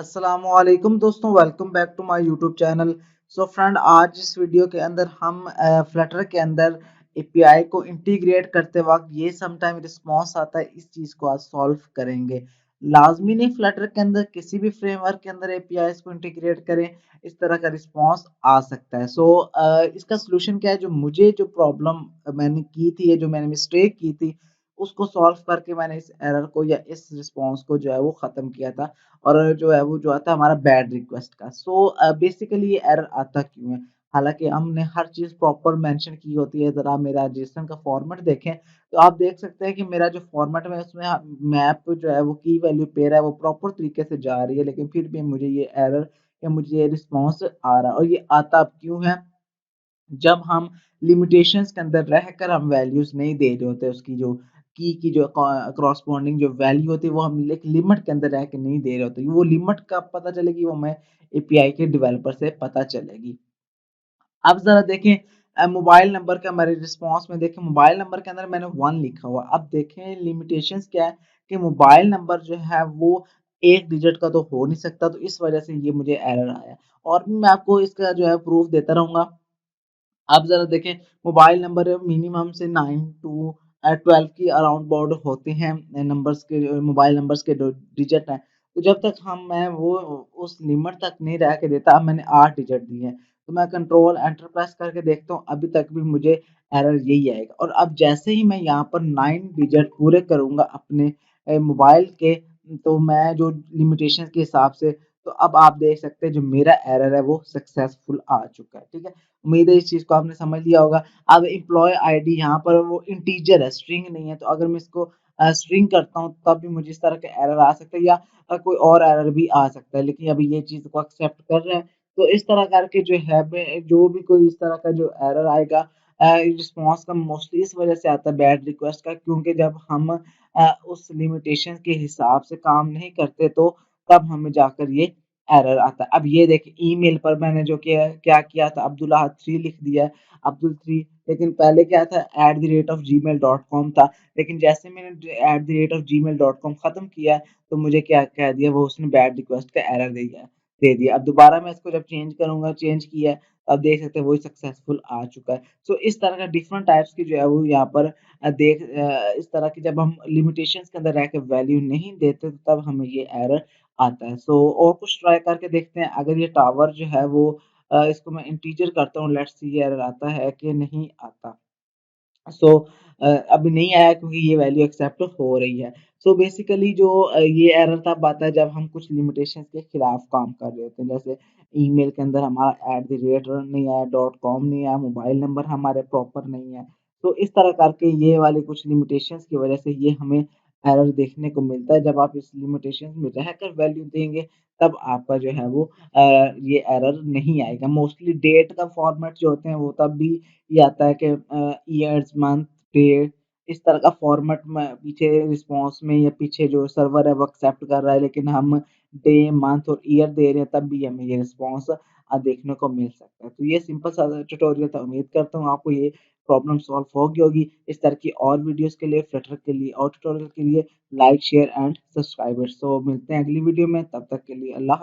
अस्सलामुअलैकुम दोस्तों, welcome back to my YouTube channel. So friend, आज इस वीडियो के अंदर हम फ्लटर के अंदर एपीआई को इंटीग्रेट करते वक्त ये समटाइम रिस्पॉन्स आता है, इस चीज़ को आज सॉल्व करेंगे। लाजमी नहीं फ्लटर के अंदर किसी भी फ्रेमवर्क के अंदर एपीआई को इंटीग्रेट करें, इस तरह का रिस्पॉन्स आ सकता है। सो इसका सोल्यूशन क्या है? जो प्रॉब्लम मैंने की थी, जो मैंने मिस्टेक की थी, उसको सॉल्व करके मैंने इस एरर को या इस रिस्पॉन्स को जो है वो ख़त्म किया था। और जो है वो जो आता है हमारा बैड रिक्वेस्ट का। सो बेसिकली ये एरर आता क्यों है? हालांकि हमने हर चीज़ प्रॉपर मेंशन की होती है। ज़रा मेरा जेसन का फॉर्मेट देखें तो आप देख सकते हैं कि मेरा जो फॉर्मेट है उसमें मैप जो है वो की वैल्यू पेयर है वो प्रॉपर तरीके से जा रही है, लेकिन फिर भी मुझे ये एरर या मुझे ये रिस्पॉन्स आ रहा है। और ये आता अब क्यों है? जब हम लिमिटेशंस के अंदर रहकर हम वैल्यूज नहीं दे रहे होते, उसकी जो की जो क्रॉसपॉन्डिंग जो वैल्यू होती है वो हम एक लिमिट के अंदर रह के नहीं दे रहे होते। वो लिमिट कब पता चलेगी? वो हमें एपीआई के डेवलपर से पता चलेगी। अब जरा देखें मोबाइल नंबर का हमारे रिस्पॉन्स में देखें, मोबाइल नंबर के अंदर मैंने 1 लिखा हुआ। अब देखें लिमिटेशंस क्या है कि मोबाइल नंबर जो है वो एक डिजिट का तो हो नहीं सकता, तो इस वजह से ये मुझे एरर आया। और भी मैं आपको इसका जो है प्रूफ देता रहूंगा। आप ज़रा देखें, मोबाइल नंबर मिनिमम से 9 टू 12 की अराउंड बाउंड होते हैं, नंबर्स के मोबाइल नंबर्स के जो डिजिट हैं। तो जब तक मैं वो उस लिमिट तक नहीं रह के देता। अब मैंने 8 डिजिट दिए हैं, तो मैं कंट्रोल एंटर प्रेस करके देखता हूँ, अभी तक भी मुझे एरर यही आएगा। और अब जैसे ही मैं यहाँ पर 9 डिजिट पूरे करूँगा अपने मोबाइल के, तो मैं जो लिमिटेशन के हिसाब से, तो अब आप देख सकते हैं जो मेरा एरर है वो सक्सेसफुल आ चुका है। ठीक है, उम्मीद है इस चीज़ को आपने समझ लिया होगा। अब एम्प्लॉय आईडी यहाँ पर वो इंटीजर है, स्ट्रिंग नहीं है, तो अगर मैं इसको स्ट्रिंग करता हूँ तब भी मुझे इस तरह का एरर आ सकता है, या कोई और एरर भी आ सकता है, लेकिन अभी ये चीज़ को एक्सेप्ट कर रहे हैं। तो इस तरह करके जो है जो भी कोई इस तरह का जो एरर आएगा, रिस्पॉन्स का मोस्टली इस वजह से आता है बैड रिक्वेस्ट का, क्योंकि जब हम उस लिमिटेशन के हिसाब से काम नहीं करते तो तब हमें जाकर ये एरर आता है। अब ये देखिए, ईमेल पर मैंने जो किया क्या किया था, अब्दुल्लाह 3 लिख दिया है, अब्दुल 3। लेकिन पहले क्या था, @gmail.com था। लेकिन जैसे मैंने @gmail.com खत्म किया, तो मुझे क्या कह दिया, वो उसने बैड रिक्वेस्ट का एरर दे दिया। अब दोबारा मैं इसको जब चेंज करूंगा, चेंज किया, अब देख सकते हैं वही सक्सेसफुल आ चुका है। सो इस तरह का डिफरेंट टाइप्स की जो है वो यहाँ पर इस तरह की जब हम लिमिटेशंस के अंदर रह के वैल्यू नहीं देते, तो तब हमें ये एरर आता है। सो और कुछ ट्राई करके देखते हैं। अगर ये टावर जो है वो इसको मैं इंटीजर करता हूँ, लेट्स सी ये एरर आता है कि नहीं आता। सो अभी नहीं आया क्योंकि ये वैल्यू एक्सेप्ट हो रही है। सो बेसिकली जो ये एरर तब आता है जब हम कुछ लिमिटेशंस के खिलाफ काम कर रहे होते हैं। जैसे ईमेल के अंदर हमारा नहीं आया, .com नहीं आया, मोबाइल नंबर हमारे प्रॉपर नहीं है। तो इस तरह करके ये वाली कुछ लिमिटेशंस की वजह से ये हमें एरर देखने को मिलता है। जब आप इस लिमिटेशंस में रहकर वैल्यू देंगे, तब आपका जो है वो ये एरर नहीं आएगा। मोस्टली डेट का फॉर्मेट जो होते हैं वो तब भी ये आता है कि ईयर्स, मंथ, डेट, इस तरह का फॉर्मेट में पीछे रिस्पॉन्स में या पीछे जो सर्वर है वो एक्सेप्ट कर रहा है, लेकिन हम डे, मंथ और ईयर दे रहे हैं, तब भी हमें ये रिस्पॉन्स देखने को मिल सकता है। तो ये सिंपल सा ट्यूटोरियल था। उम्मीद करता हूँ आपको ये प्रॉब्लम सॉल्व हो गई होगी। इस तरह की और वीडियोस के लिए, फ्लटर के लिए और ट्यूटोरियल के लिए लाइक, शेयर एंड सब्सक्राइब। सो मिलते हैं अगली वीडियो में, तब तक के लिए अल्लाह।